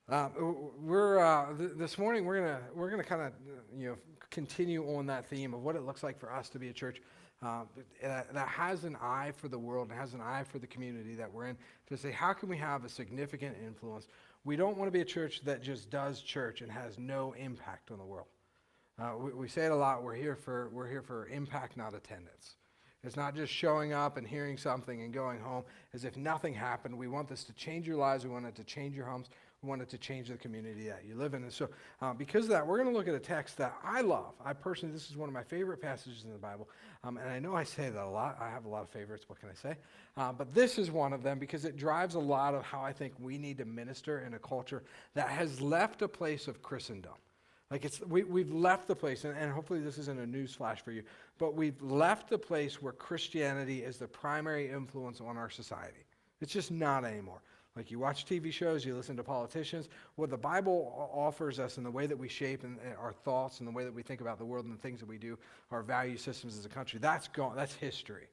This morning we're gonna kind of continue on that theme of what it looks like for us to be a church that has an eye for the world and has an eye for the community that we're in, to say how can we have a significant influence. We don't want to be a church that just does church and has no impact on the world. We say it a lot. We're here for impact, not attendance. It's not just showing up and hearing something and going home as if nothing happened. We want this to change your lives. We want it to change your homes. We want it to change the community that you live in. And so because of that, we're going to look at a text that I love. I personally, this is one of my favorite passages in the Bible. And I know I say that a lot. I have a lot of favorites. What can I say? But this is one of them because it drives a lot of how I think we need to minister in a culture that has left a place of Christendom. Like we've left the place, and hopefully this isn't a news flash for you, but we've left the place where Christianity is the primary influence on our society. It's just not anymore. Like you watch TV shows, you listen to politicians, what the Bible offers us and the way that we shape and our thoughts and the way that we think about the world and the things that we do, our value systems as a country, that's gone. That's history.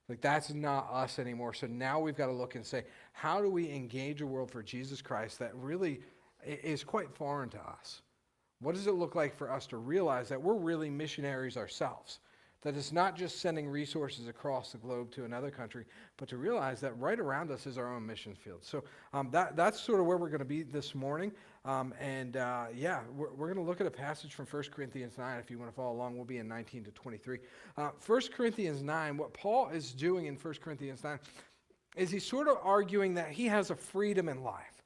Like that's not us anymore. So now we've got to look and say, how do we engage a world for Jesus Christ that really is quite foreign to us? What does it look like for us to realize that we're really missionaries ourselves? That it's not just sending resources across the globe to another country, but to realize that right around us is our own mission field. So that's sort of where we're going to be this morning. We're going to look at a passage from 1 Corinthians 9. If you want to follow along, we'll be in 19 to 23. 1 Corinthians 9, what Paul is doing in 1 Corinthians 9 is he's sort of arguing that he has a freedom in life.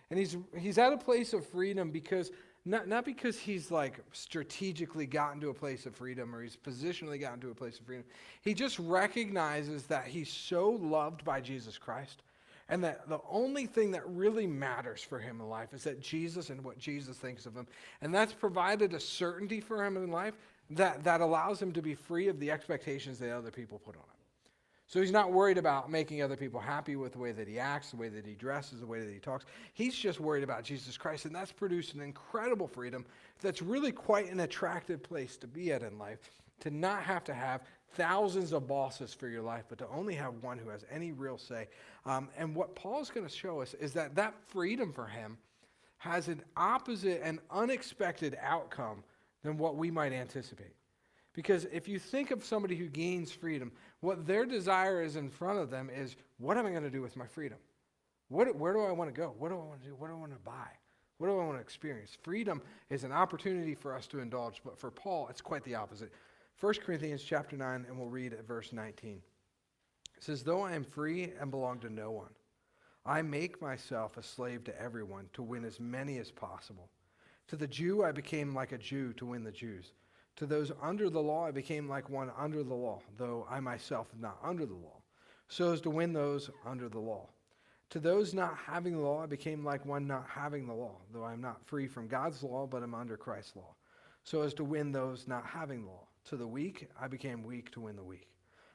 And he's at a place of freedom because not because he's like strategically gotten to a place of freedom or he's positionally gotten to a place of freedom. He just recognizes that he's so loved by Jesus Christ and that the only thing that really matters for him in life is that Jesus and what Jesus thinks of him. And that's provided a certainty for him in life that allows him to be free of the expectations that other people put on him. So he's not worried about making other people happy with the way that he acts, the way that he dresses, the way that he talks. He's just worried about Jesus Christ, and that's produced an incredible freedom that's really quite an attractive place to be at in life, to not have to have thousands of bosses for your life, but to only have one who has any real say. And what Paul's going to show us is that freedom for him has an opposite and unexpected outcome than what we might anticipate. Because if you think of somebody who gains freedom, what their desire is in front of them is, what am I going to do with my freedom? Where do I want to go? What do I want to do? What do I want to buy? What do I want to experience? Freedom is an opportunity for us to indulge, but for Paul, it's quite the opposite. 1 Corinthians chapter 9, and we'll read at verse 19. It says, though I am free and belong to no one, I make myself a slave to everyone to win as many as possible. To the Jew I became like a Jew to win the Jews. To those under the law, I became like one under the law, though I myself am not under the law, so as to win those under the law. To those not having the law, I became like one not having the law, though I am not free from God's law, but am under Christ's law, so as to win those not having the law. To the weak, I became weak to win the weak.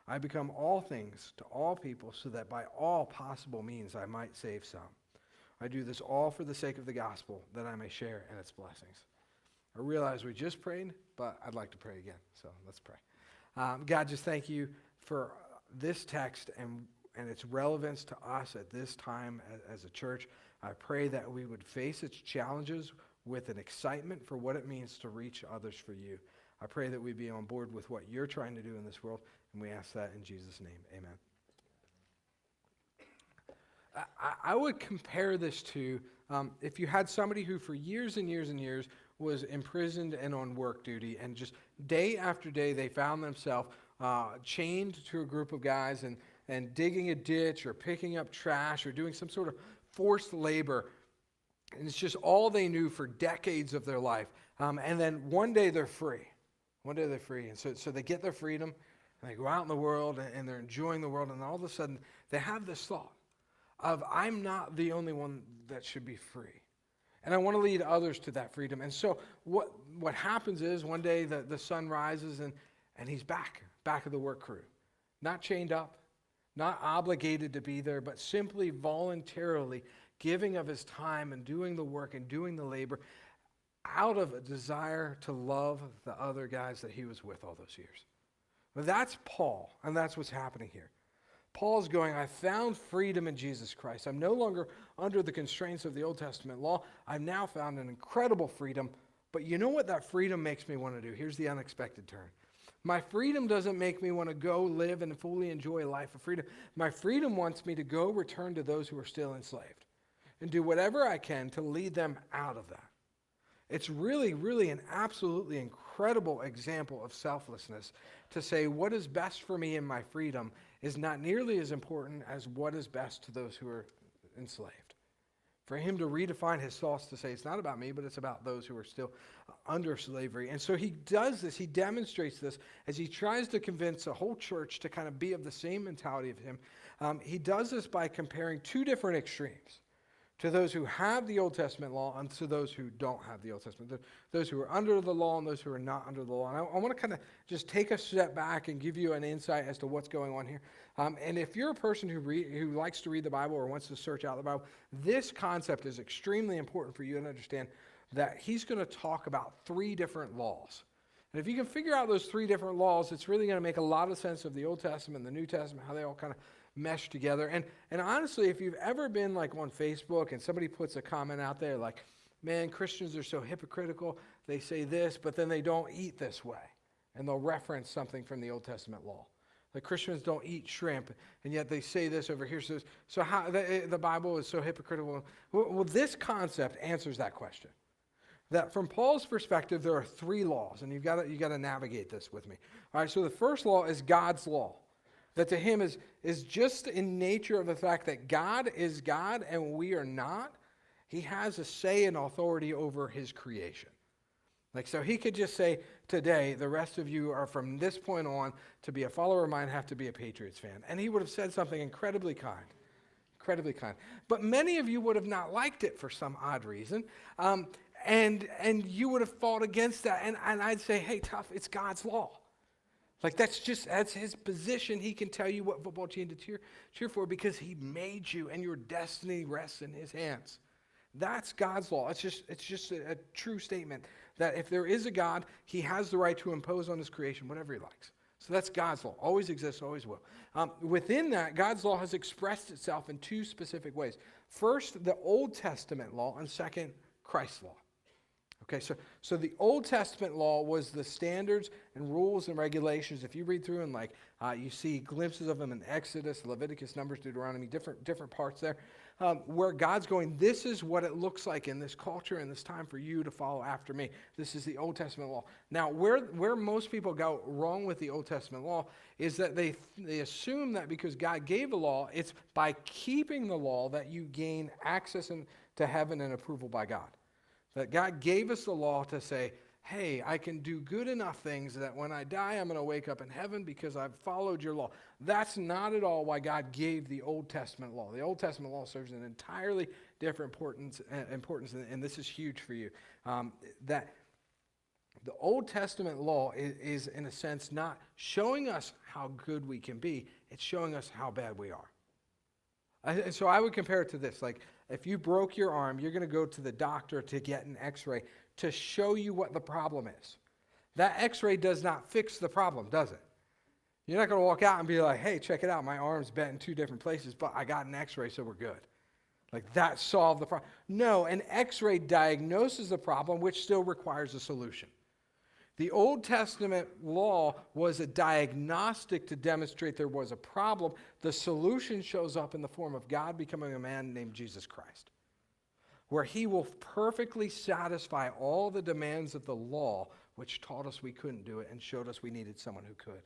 I become all things to all people, so that by all possible means I might save some. I do this all for the sake of the gospel, that I may share in its blessings. I realize we just prayed, but I'd like to pray again. So let's pray. God, just thank you for this text and its relevance to us at this time as a church. I pray that we would face its challenges with an excitement for what it means to reach others for you. I pray that we be on board with what you're trying to do in this world, and we ask that in Jesus' name. Amen. I would compare this to if you had somebody who for years and years and years was imprisoned and on work duty, and just day after day they found themselves chained to a group of guys and digging a ditch or picking up trash or doing some sort of forced labor. And it's just all they knew for decades of their life. And then one day they're free. One day they're free. And so they get their freedom, and they go out in the world, and they're enjoying the world, and all of a sudden they have this thought of, I'm not the only one that should be free. And I want to lead others to that freedom. And so what happens is one day the sun rises and he's back of the work crew. Not chained up, not obligated to be there, but simply voluntarily giving of his time and doing the work and doing the labor out of a desire to love the other guys that he was with all those years. But that's Paul, and that's what's happening here. Paul's going, I found freedom in Jesus Christ. I'm no longer under the constraints of the Old Testament law. I've now found an incredible freedom. But you know what that freedom makes me want to do? Here's the unexpected turn. My freedom doesn't make me want to go live and fully enjoy a life of freedom. My freedom wants me to go return to those who are still enslaved and do whatever I can to lead them out of that. It's really, really an absolutely incredible example of selflessness to say what is best for me in my freedom is not nearly as important as what is best to those who are enslaved. For him to redefine his thoughts to say it's not about me, but it's about those who are still under slavery. And so he does this, he demonstrates this as he tries to convince a whole church to kind of be of the same mentality of him. He does this by comparing two different extremes. To those who have the Old Testament law and to those who don't have the Old Testament. Those who are under the law and those who are not under the law. And I want to kind of just take a step back and give you an insight as to what's going on here. And if you're a person who likes to read the Bible or wants to search out the Bible, this concept is extremely important for you to understand that he's going to talk about three different laws. And if you can figure out those three different laws, it's really going to make a lot of sense of the Old Testament and the New Testament, how they all kind of mesh together. And honestly, if you've ever been like on Facebook and somebody puts a comment out there like, man, Christians are so hypocritical, they say this, but then they don't eat this way. And they'll reference something from the Old Testament law. The Christians don't eat shrimp, and yet they say this over here. So how the Bible is so hypocritical. Well, this concept answers that question. That from Paul's perspective, there are three laws, and you've got to navigate this with me. All right, so the first law is God's law. That to him is just in nature of the fact that God is God and we are not. He has a say and authority over his creation. Like, so he could just say today, the rest of you are from this point on to be a follower of mine have to be a Patriots fan. And he would have said something incredibly kind. Incredibly kind. But many of you would have not liked it for some odd reason. And you would have fought against that. And I'd say, hey, tough, it's God's law. Like that's his position. He can tell you what football team to cheer for because he made you and your destiny rests in his hands. That's God's law. It's just a true statement that if there is a God, he has the right to impose on his creation whatever he likes. So that's God's law. Always exists, always will. Within that, God's law has expressed itself in two specific ways. First, the Old Testament law, and second, Christ's law. Okay, so the Old Testament law was the standards and rules and regulations. If you read through and you see glimpses of them in Exodus, Leviticus, Numbers, Deuteronomy, different parts there, where God's going, this is what it looks like in this culture and this time for you to follow after me. This is the Old Testament law. Now, where most people go wrong with the Old Testament law is that they assume that because God gave the law, it's by keeping the law that you gain access to heaven and approval by God. That God gave us the law to say, hey, I can do good enough things that when I die, I'm going to wake up in heaven because I've followed your law. That's not at all why God gave the Old Testament law. The Old Testament law serves an entirely different importance, and this is huge for you. That the Old Testament law is, in a sense, not showing us how good we can be. It's showing us how bad we are. And so I would compare it to this. Like, if you broke your arm, you're going to go to the doctor to get an x-ray to show you what the problem is. That x-ray does not fix the problem, does it? You're not going to walk out and be like, hey, check it out. My arm's bent in two different places, but I got an x-ray, so we're good. Like, that solved the problem. No, an x-ray diagnoses the problem, which still requires a solution. The Old Testament law was a diagnostic to demonstrate there was a problem. The solution shows up in the form of God becoming a man named Jesus Christ, where he will perfectly satisfy all the demands of the law, which taught us we couldn't do it and showed us we needed someone who could.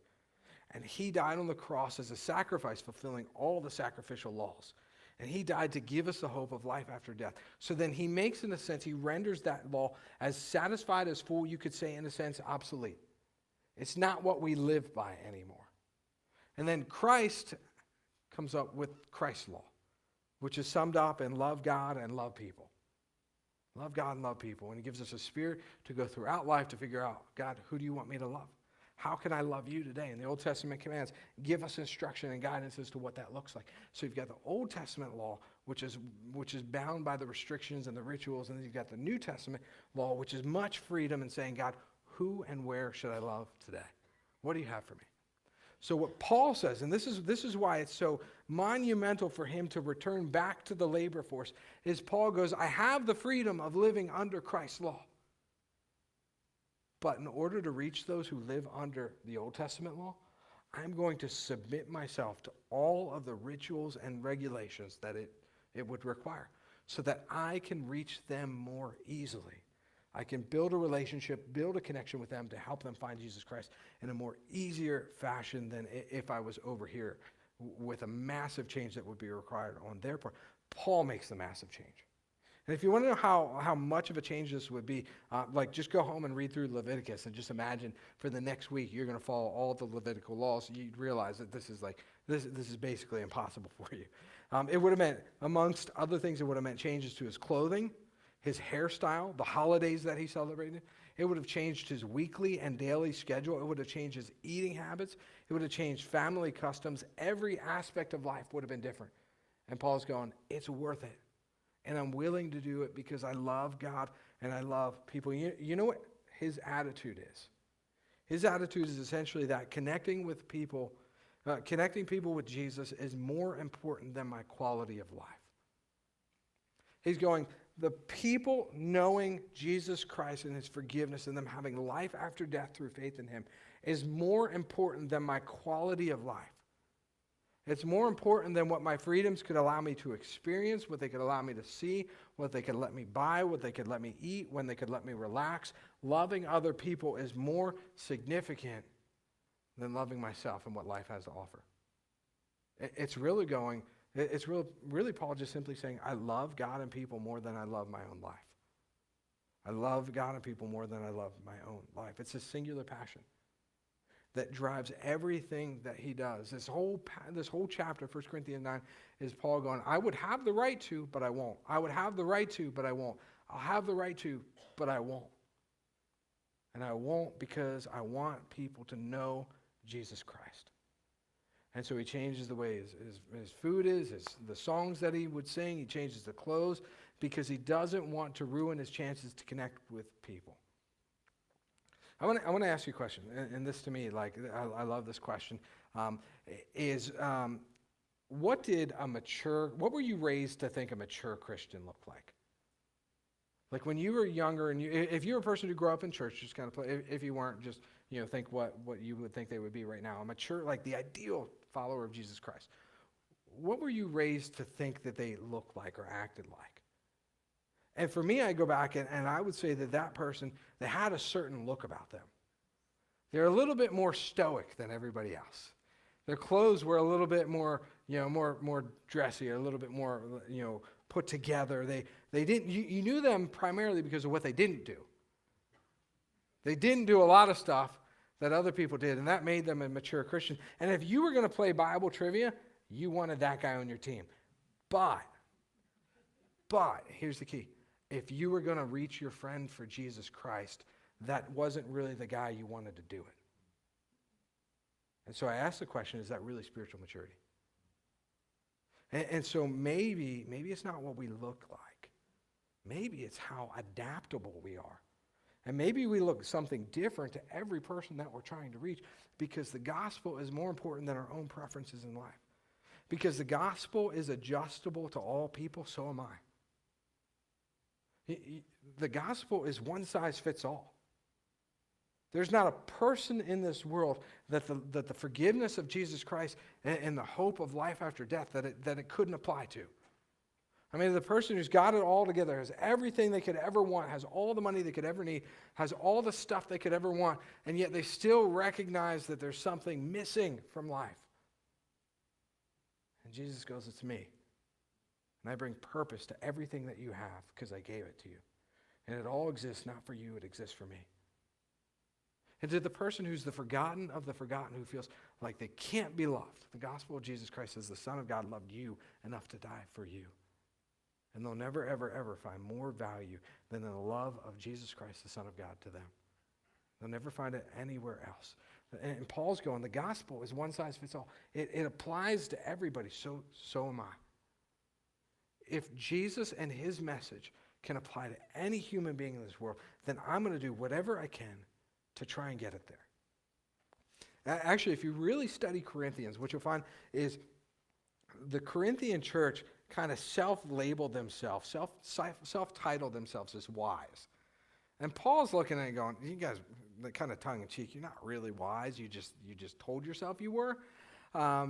And he died on the cross as a sacrifice, fulfilling all the sacrificial laws. And he died to give us the hope of life after death. So then he makes, in a sense, he renders that law as satisfied as full, you could say, in a sense, obsolete. It's not what we live by anymore. And then Christ comes up with Christ's law, which is summed up in love God and love people. Love God and love people. And he gives us a spirit to go throughout life to figure out, God, who do you want me to love? How can I love you today? And the Old Testament commands give us instruction and guidance as to what that looks like. So you've got the Old Testament law, which is bound by the restrictions and the rituals, and then you've got the New Testament law, which is much freedom in saying, God, who and where should I love today? What do you have for me? So what Paul says, and this is why it's so monumental for him to return back to the labor force, is Paul goes, I have the freedom of living under Christ's law. But in order to reach those who live under the Old Testament law, I'm going to submit myself to all of the rituals and regulations that it would require so that I can reach them more easily. I can build a relationship, build a connection with them to help them find Jesus Christ in a more easier fashion than if I was over here with a massive change that would be required on their part. Paul makes the massive change. And if you want to know how much of a change this would be, just go home and read through Leviticus and just imagine for the next week you're going to follow all the Levitical laws. You'd realize that this is basically impossible for you. It would have meant, amongst other things, it would have meant changes to his clothing, his hairstyle, the holidays that he celebrated. It would have changed his weekly and daily schedule. It would have changed his eating habits. It would have changed family customs. Every aspect of life would have been different. And Paul's going, it's worth it. And I'm willing to do it because I love God and I love people. You know what his attitude is? His attitude is essentially that connecting people with Jesus is more important than my quality of life. He's going, the people knowing Jesus Christ and his forgiveness and them having life after death through faith in him is more important than my quality of life. It's more important than what my freedoms could allow me to experience, what they could allow me to see, what they could let me buy, what they could let me eat, when they could let me relax. Loving other people is more significant than loving myself and what life has to offer. It's really Paul just simply saying, I love God and people more than I love my own life. I love God and people more than I love my own life. It's a singular passion that drives everything that he does. This whole chapter, 1 Corinthians 9, is Paul going, I would have the right to, but I won't. I would have the right to, but I won't. I'll have the right to, but I won't. And I won't because I want people to know Jesus Christ. And so he changes the way his food is, the songs that he would sing. He changes the clothes because he doesn't want to ruin his chances to connect with people. I want to ask you a question, and this to me, I love this question, what were you raised to think a mature Christian looked like? Like when you were younger, and if you're a person who grew up in church, just kind of play, if you weren't, just think what you would think they would be right now. A mature, like the ideal follower of Jesus Christ. What were you raised to think that they looked like or acted like? And for me, I go back and I would say that person, they had a certain look about them. They're a little bit more stoic than everybody else. Their clothes were a little bit more, more dressy, a little bit more, put together. They didn't. You knew them primarily because of what they didn't do. They didn't do a lot of stuff that other people did, and that made them a mature Christian. And if you were going to play Bible trivia, you wanted that guy on your team. But here's the key. If you were going to reach your friend for Jesus Christ, that wasn't really the guy you wanted to do it. And so I asked the question, is that really spiritual maturity? And so maybe it's not what we look like. Maybe it's how adaptable we are. And maybe we look something different to every person that we're trying to reach because the gospel is more important than our own preferences in life. Because the gospel is adjustable to all people, so am I. The gospel is one size fits all. There's not a person in this world that the forgiveness of Jesus Christ and the hope of life after death that it couldn't apply to. I mean, the person who's got it all together, has everything they could ever want, has all the money they could ever need, has all the stuff they could ever want, and yet they still recognize that there's something missing from life. And Jesus goes, it's me. And I bring purpose to everything that you have because I gave it to you. And it all exists not for you, it exists for me. And to the person who's the forgotten of the forgotten, who feels like they can't be loved, the gospel of Jesus Christ says the Son of God loved you enough to die for you. And they'll never, ever, ever find more value than in the love of Jesus Christ, the Son of God, to them. They'll never find it anywhere else. And Paul's going, the gospel is one size fits all. It applies to everybody, so am I. If Jesus and his message can apply to any human being in this world, then I'm going to do whatever I can to try and get it there. Actually, if you really study Corinthians, what you'll find is the Corinthian church kind of self-labeled themselves, self-titled themselves as wise. And Paul's looking at it going, you guys, kind of tongue-in-cheek, you're not really wise. You just told yourself you were.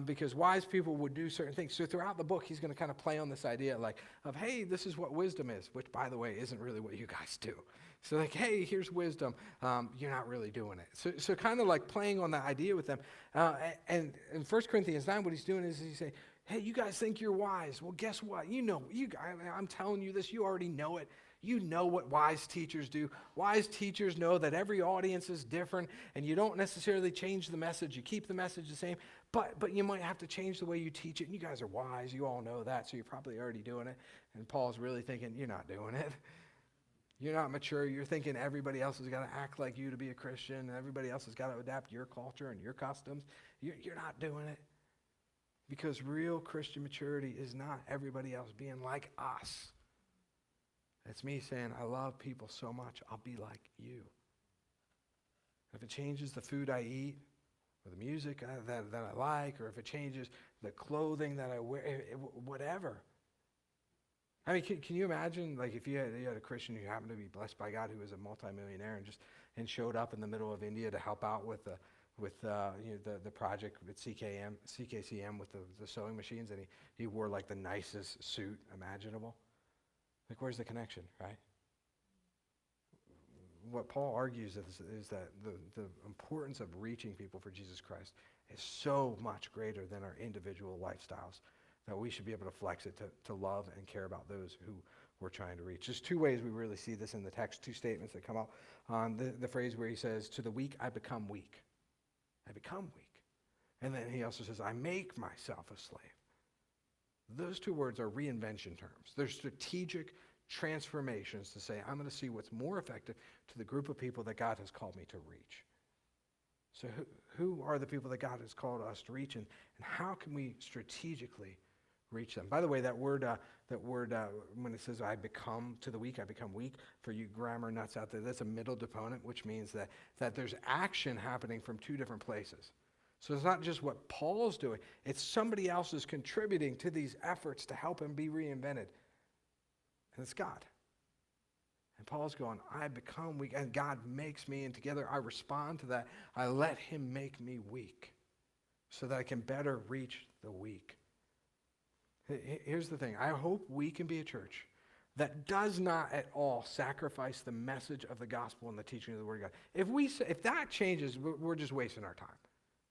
Because wise people would do certain things. So throughout the book, he's going to kind of play on this idea of, hey, this is what wisdom is, which, by the way, isn't really what you guys do. So like, hey, here's wisdom. You're not really doing it. So kind of like playing on that idea with them. And in 1 Corinthians 9, what he's doing is he's saying, hey, you guys think you're wise. Well, guess what? I'm telling you this. You already know it. You know what wise teachers do. Wise teachers know that every audience is different, and you don't necessarily change the message. You keep the message the same, but you might have to change the way you teach it. And you guys are wise. You all know that, so you're probably already doing it. And Paul's really thinking, you're not doing it. You're not mature. You're thinking everybody else has got to act like you to be a Christian, and everybody else has got to adapt your culture and your customs. You're not doing it. Because real Christian maturity is not everybody else being like us. It's me saying, I love people so much, I'll be like you. If it changes the food I eat, or the music that I like, or if it changes the clothing that I wear, whatever. I mean, can you imagine, like, if you had a Christian who happened to be blessed by God, who was a multimillionaire and showed up in the middle of India to help out with the project with CKCM with the sewing machines, and he wore like the nicest suit imaginable. Like, where's the connection, right? What Paul argues is that the importance of reaching people for Jesus Christ is so much greater than our individual lifestyles that we should be able to flex it to love and care about those who we're trying to reach. There's two ways we really see this in the text, two statements that come out on the phrase where he says, to the weak, I become weak. I become weak. And then he also says, I make myself a slave. Those two words are reinvention terms. They're strategic transformations to say, I'm going to see what's more effective to the group of people that God has called me to reach. So who are the people that God has called us to reach, and how can we strategically reach them? By the way, that word when it says I become to the weak, I become weak, for you grammar nuts out there, that's a middle deponent, which means that there's action happening from two different places. So it's not just what Paul's doing, it's somebody else is contributing to these efforts to help him be reinvented. And it's God. And Paul's going, I become weak, and God makes me, and together I respond to that. I let him make me weak so that I can better reach the weak. Here's the thing. I hope we can be a church that does not at all sacrifice the message of the gospel and the teaching of the Word of God. If that changes, we're just wasting our time,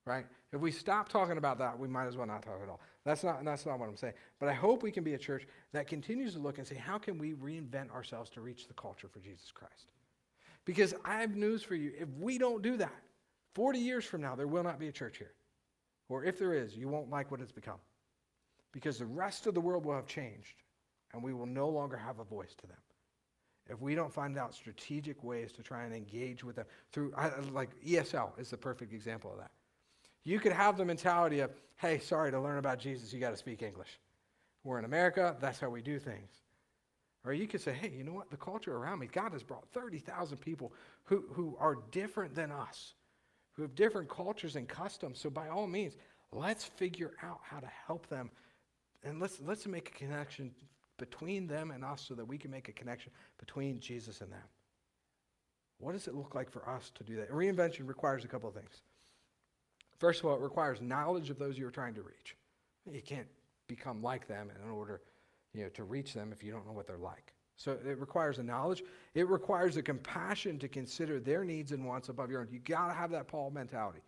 right? If we stop talking about that, we might as well not talk at all. That's not what I'm saying. But I hope we can be a church that continues to look and say, how can we reinvent ourselves to reach the culture for Jesus Christ? Because I have news for you. If we don't do that, 40 years from now, there will not be a church here. Or if there is, you won't like what it's become. Because the rest of the world will have changed, and we will no longer have a voice to them. If we don't find out strategic ways to try and engage with them through, like ESL is the perfect example of that. You could have the mentality of, hey, sorry, to learn about Jesus, you got to speak English. We're in America, that's how we do things. Or you could say, hey, you know what? The culture around me, God has brought 30,000 people who are different than us, who have different cultures and customs. So by all means, let's figure out how to help them. And let's make a connection between them and us so that we can make a connection between Jesus and them. What does it look like for us to do that? Reinvention requires a couple of things. First of all, it requires knowledge of those you're trying to reach. You can't become like them in order to reach them if you don't know what they're like. So it requires a knowledge. It requires a compassion to consider their needs and wants above your own. You got to have that Paul mentality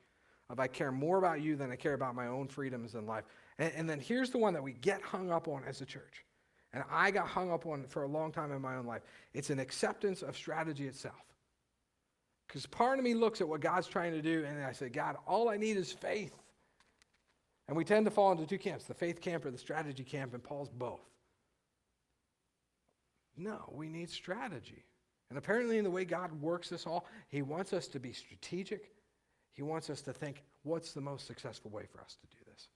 of I care more about you than I care about my own freedoms in life. And then here's the one that we get hung up on as a church. And I got hung up on for a long time in my own life. It's an acceptance of strategy itself. Because part of me looks at what God's trying to do, and I say, God, all I need is faith. And we tend to fall into two camps, the faith camp or the strategy camp, and Paul's both. No, we need strategy. And apparently in the way God works this all, he wants us to be strategic. He wants us to think, what's the most successful way for us to do this?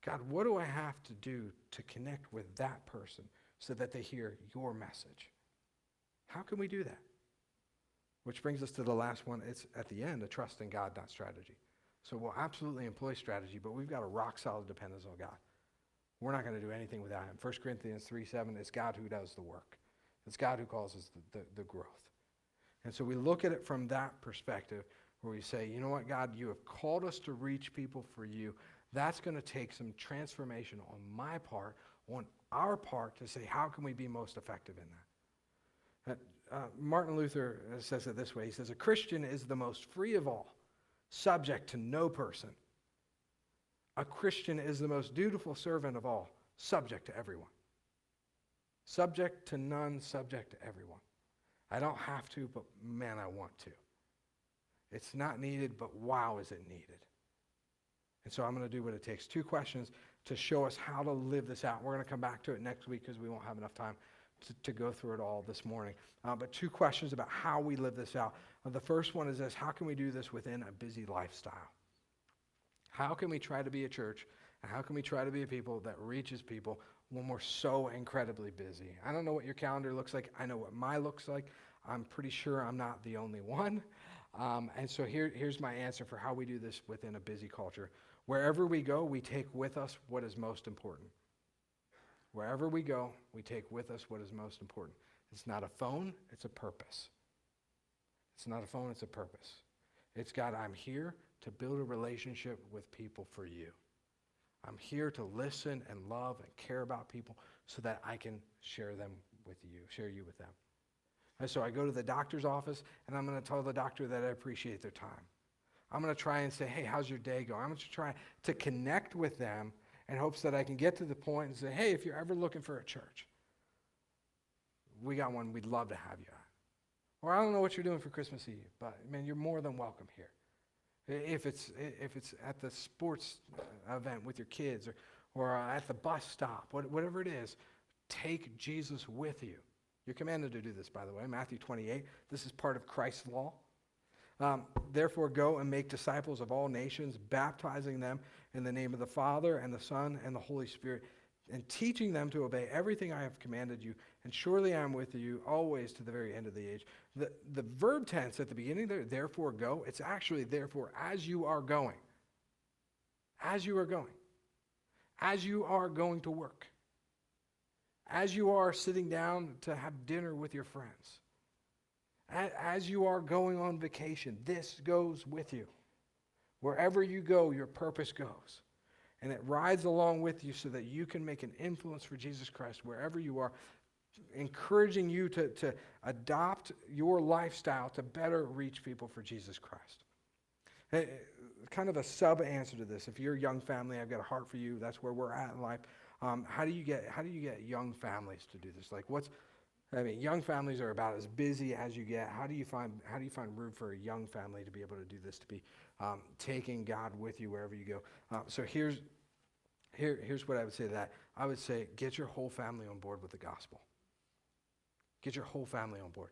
God, what do I have to do to connect with that person so that they hear your message? How can we do that? Which brings us to the last one. It's at the end, a trust in God, not strategy. So we'll absolutely employ strategy, but we've got a rock-solid dependence on God. We're not going to do anything without him. 1 Corinthians 3:7, it's God who does the work. It's God who causes the growth. And so we look at it from that perspective where we say, you know what, God, you have called us to reach people for you. That's going to take some transformation on my part, on our part, to say, how can we be most effective in that? Martin Luther says it this way. He says, a Christian is the most free of all, subject to no person. A Christian is the most dutiful servant of all, subject to everyone. Subject to none, subject to everyone. I don't have to, but man, I want to. It's not needed, but wow, is it needed. And so I'm going to do what it takes. 2 questions to show us how to live this out. We're going to come back to it next week because we won't have enough time to go through it all this morning. But 2 questions about how we live this out. The first one is this: how can we do this within a busy lifestyle? How can we try to be a church, and how can we try to be a people that reaches people when we're so incredibly busy? I don't know what your calendar looks like. I know what mine looks like. I'm pretty sure I'm not the only one. And so here's my answer for how we do this within a busy culture. Wherever we go, we take with us what is most important. Wherever we go, we take with us what is most important. It's not a phone, it's a purpose. It's not a phone, it's a purpose. It's God, I'm here to build a relationship with people for you. I'm here to listen and love and care about people so that I can share you with them. And so I go to the doctor's office, and I'm going to tell the doctor that I appreciate their time. I'm going to try and say, hey, how's your day going? I'm going to try to connect with them in hopes that I can get to the point and say, hey, if you're ever looking for a church, we got one we'd love to have you at. Or I don't know what you're doing for Christmas Eve, but man, you're more than welcome here. If it's at the sports event with your kids or at the bus stop, whatever it is, take Jesus with you. You're commanded to do this, by the way, Matthew 28. This is part of Christ's law. Therefore, go and make disciples of all nations, baptizing them in the name of the Father and the Son and the Holy Spirit, and teaching them to obey everything I have commanded you. And surely I am with you always to the very end of the age. The verb tense at the beginning there, therefore go, it's actually therefore as you are going. As you are going. As you are going to work. As you are sitting down to have dinner with your friends. As you are going on vacation, this goes with you. Wherever you go, your purpose goes. And it rides along with you so that you can make an influence for Jesus Christ wherever you are, encouraging you to adopt your lifestyle to better reach people for Jesus Christ. Kind of a sub-answer to this. If you're a young family, I've got a heart for you. That's where we're at in life. How do you get young families to do this? Young families are about as busy as you get. How do you find room for a young family to be able to do this, to be taking God with you wherever you go? So here's what I would say to that. I would say get your whole family on board with the gospel. Get your whole family on board.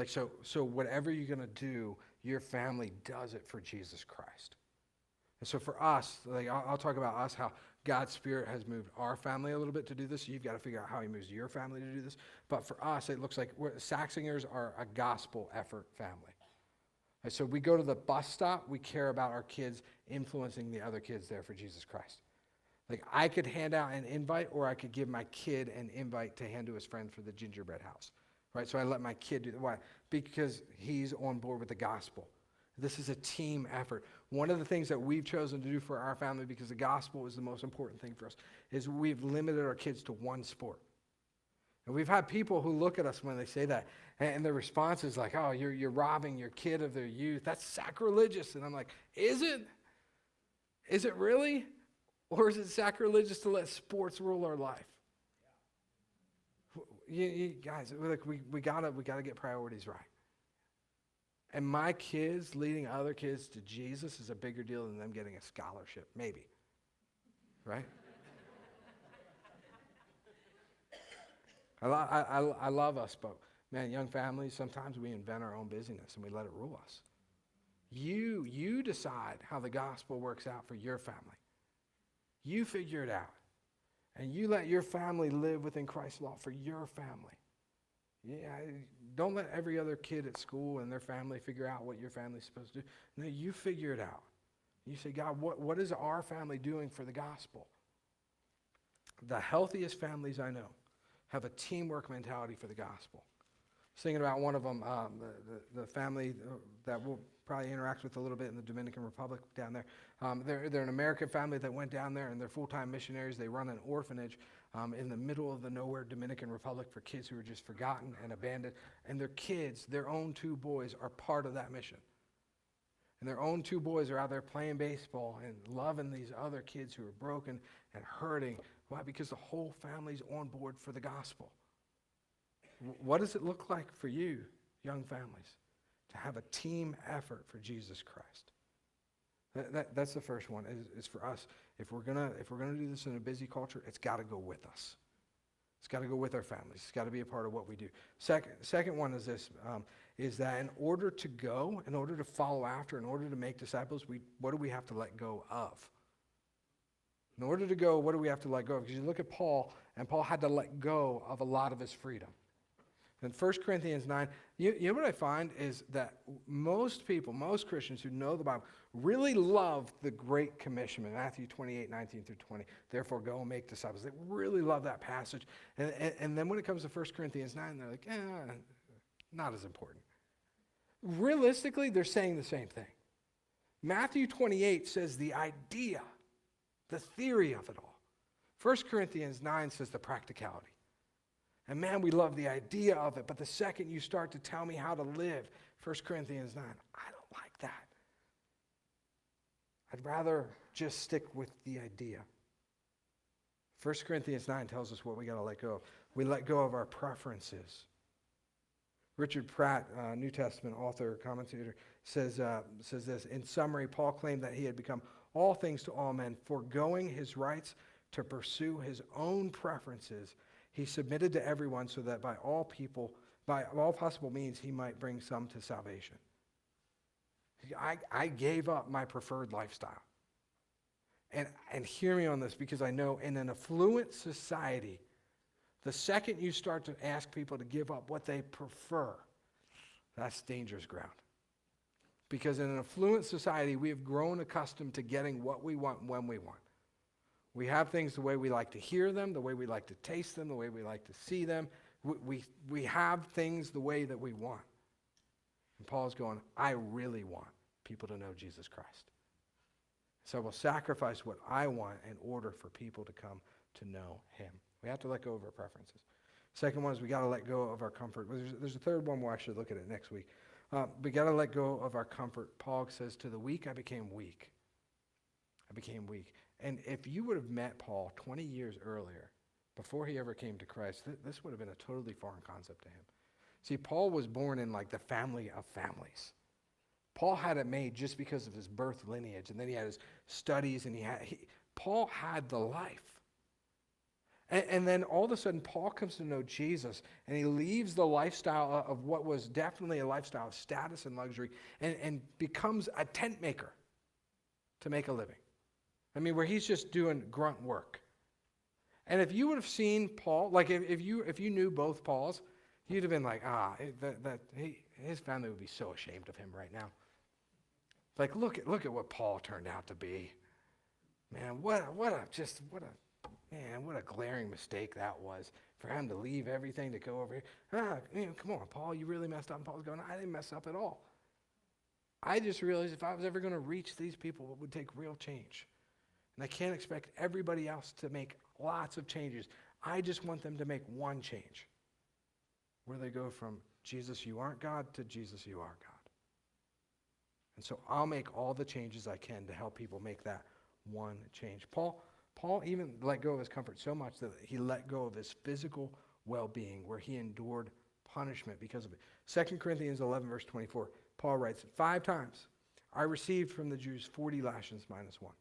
So whatever you're going to do, your family does it for Jesus Christ. And so for us, I'll talk about us, how God's Spirit has moved our family a little bit to do this. You've got to figure out how he moves your family to do this. But for us, it looks like Saxingers are a gospel effort family. And so we go to the bus stop, we care about our kids influencing the other kids there for Jesus Christ. I could hand out an invite, or I could give my kid an invite to hand to his friend for the gingerbread house. Right? So I let my kid do that. Why? Because he's on board with the gospel. This is a team effort. One of the things that we've chosen to do for our family, because the gospel is the most important thing for us, is we've limited our kids to one sport. And we've had people who look at us when they say that, and their response is like, oh, you're robbing your kid of their youth. That's sacrilegious. And I'm like, is it? Is it really? Or is it sacrilegious to let sports rule our life? You guys, we gotta get priorities right. And my kids leading other kids to Jesus is a bigger deal than them getting a scholarship, maybe. Right? I love us, but man, young families, sometimes we invent our own busyness and we let it rule us. You decide how the gospel works out for your family. You figure it out. And you let your family live within Christ's law for your family. Yeah, don't let every other kid at school and their family figure out what your family's supposed to do. No, you figure it out. You say, God, what is our family doing for the gospel? The healthiest families I know have a teamwork mentality for the gospel. I was thinking about one of them, the family that we'll probably interact with a little bit in the Dominican Republic down there. They're an American family that went down there, and they're full-time missionaries. They run an orphanage in the middle of the nowhere Dominican Republic for kids who are just forgotten and abandoned. And their kids, their own two boys, are part of that mission. And their own two boys are out there playing baseball and loving these other kids who are broken and hurting. Why? Because the whole family's on board for the gospel. What does it look like for you, young families, to have a team effort for Jesus Christ? That's the first one, is for us. If we're gonna do this in a busy culture, it's got to go with us. It's got to go with our families. It's got to be a part of what we do. Second one is this, is that in order to go, in order to follow after, in order to make disciples, what do we have to let go of? In order to go, what do we have to let go of? Because you look at Paul, and Paul had to let go of a lot of his freedom. In 1 Corinthians 9, you know what I find is that most people, most Christians who know the Bible, really love the Great Commission in Matthew 28, 19 through 20. Therefore, go and make disciples. They really love that passage. And then when it comes to 1 Corinthians 9, they're like, not as important. Realistically, they're saying the same thing. Matthew 28 says the idea, the theory of it all. 1 Corinthians 9 says the practicality. And man, we love the idea of it, but the second you start to tell me how to live, 1 Corinthians 9, I don't like that. I'd rather just stick with the idea. 1 Corinthians 9 tells us what we got to let go of. We let go of our preferences. Richard Pratt, New Testament author, commentator, says this. In summary, Paul claimed that he had become all things to all men, foregoing his rights to pursue his own preferences. He submitted to everyone so that by all possible means, he might bring some to salvation. I gave up my preferred lifestyle. And hear me on this, because I know in an affluent society, the second you start to ask people to give up what they prefer, that's dangerous ground. Because in an affluent society, we have grown accustomed to getting what we want when we want. We have things the way we like to hear them, the way we like to taste them, the way we like to see them. We have things the way that we want. And Paul's going, I really want people to know Jesus Christ. So I will sacrifice what I want in order for people to come to know him. We have to let go of our preferences. Second one is we got to let go of our comfort. There's a third one. We'll actually look at it next week. We got to let go of our comfort. Paul says, to the weak, I became weak. I became weak. And if you would have met Paul 20 years earlier, before he ever came to Christ, this would have been a totally foreign concept to him. See, Paul was born in like the family of families. Paul had it made just because of his birth lineage, and then he had his studies, and Paul had the life. And then all of a sudden, Paul comes to know Jesus, and he leaves the lifestyle of what was definitely a lifestyle of status and luxury, and becomes a tent maker to make a living. I mean, where he's just doing grunt work. And if you would have seen Paul, like if you knew both Pauls, you'd have been like, his family would be so ashamed of him right now. Like, look at what Paul turned out to be. Man, what a glaring mistake that was for him to leave everything to go over here. Come on, Paul, you really messed up. And Paul's going, I didn't mess up at all. I just realized if I was ever going to reach these people, it would take real change. And I can't expect everybody else to make lots of changes. I just want them to make one change, where they go from Jesus, you aren't God, to Jesus, you are God. And so I'll make all the changes I can to help people make that one change. Paul even let go of his comfort so much that he let go of his physical well-being, where he endured punishment because of it. 2 Corinthians 11, verse 24, Paul writes, 5 times I received from the Jews 40 lashes minus 1.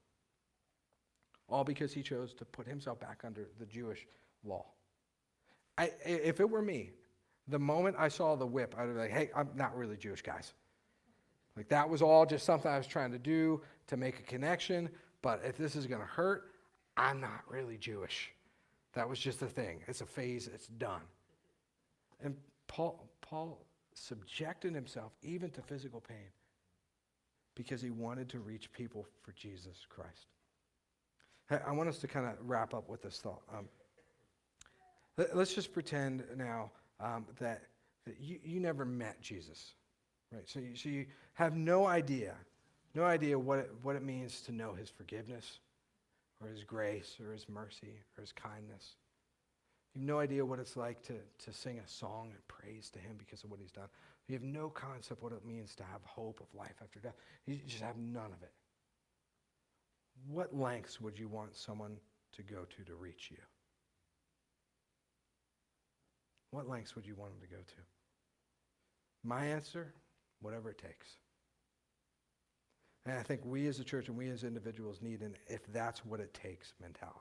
All because he chose to put himself back under the Jewish law. If it were me, the moment I saw the whip, I'd be like, hey, I'm not really Jewish, guys. Like, that was all just something I was trying to do to make a connection, but if this is going to hurt, I'm not really Jewish. That was just a thing. It's a phase. It's done. And Paul subjected himself even to physical pain because he wanted to reach people for Jesus Christ. I want us to kind of wrap up with this thought. Let's just pretend now that you never met Jesus, right? So you have no idea what it means to know his forgiveness or his grace or his mercy or his kindness. You have no idea what it's like to sing a song and praise to him because of what he's done. You have no concept what it means to have hope of life after death. You just have none of it. What lengths would you want someone to go to reach you? What lengths would you want them to go to? My answer, whatever it takes. And I think we as a church and we as individuals need an if that's what it takes mentality.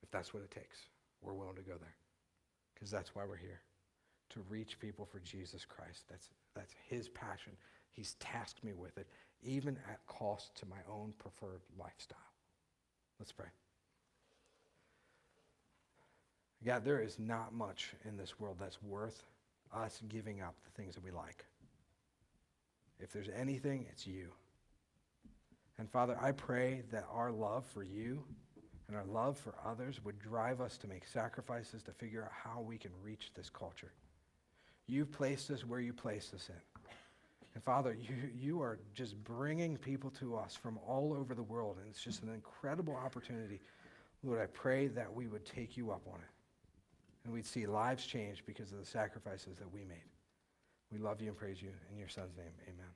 If that's what it takes, we're willing to go there. Because that's why we're here. To reach people for Jesus Christ. That's his passion. He's tasked me with it, even at cost to my own preferred lifestyle. Let's pray. God, there is not much in this world that's worth us giving up the things that we like. If there's anything, it's you. And Father, I pray that our love for you and our love for others would drive us to make sacrifices to figure out how we can reach this culture. You've placed us where you placed us in. And Father, you are just bringing people to us from all over the world, and it's just an incredible opportunity. Lord, I pray that we would take you up on it, and we'd see lives change because of the sacrifices that we made. We love you and praise you. In your Son's name, amen.